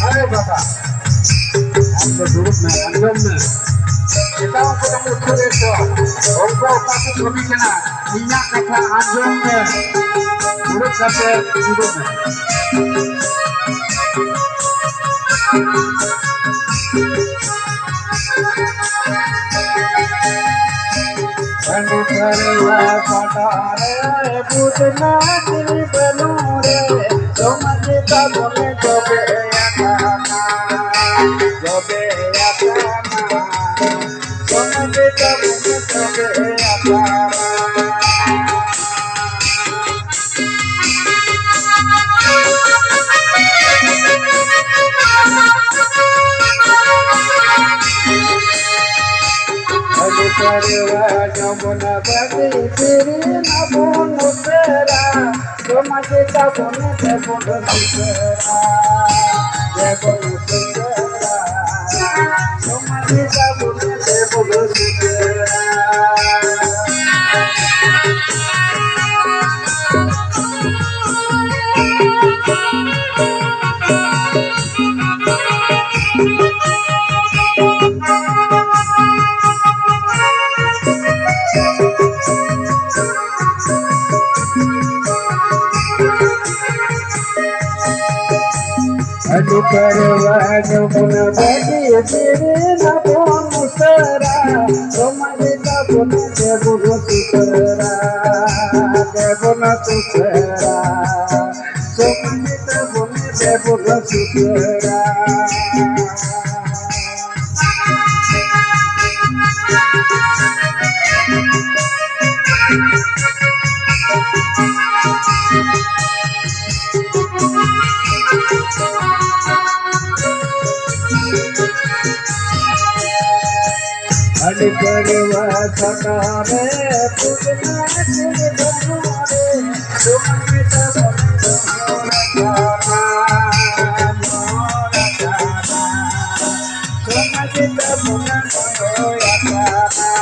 अरे बाबा हम तो दूर में अंदर में एटाও kita muncul itu ongko tapi kami kena minyak kata anjong में दूर sampai hidup में अनुकरवा पटारे बुतना दिल बनूरे समझ का बोले जबे आकाना जबे आकाना समझ का बोले जबे आकाना करवा जमुना बदी तेरे नबोन तेरा समझ का बोने ते बोन सुतरा जबोन सुतरा समझ का बोने ते बोन सुतरा अनुकरवा जमुना बदी तेरे नबोन तेरा समझ का बोने ते बोन सुतरा जबोन सुतरा समझ का बोने ते बोन सुतरा अनुकरवा सटारे पुतना दिल बनूरे समझ का बोने मोरा जाना समझ का बोने मोरा जाना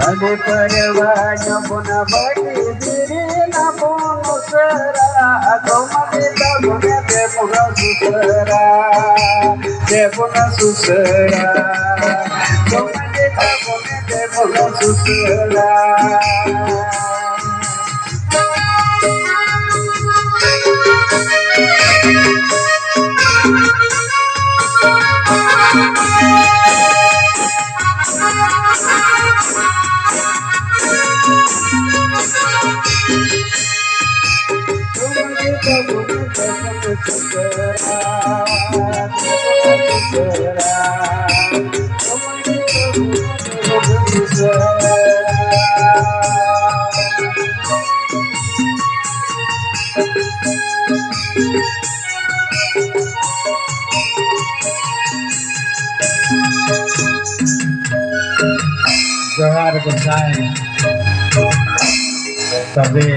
अरे परवा जमुना बदी तेरे नबोन तेरा समझ का बोने ते बोन सुतरा जबोन सुतरा समझ का बोने ते बोन सुतरा जोहार गोसाई तबे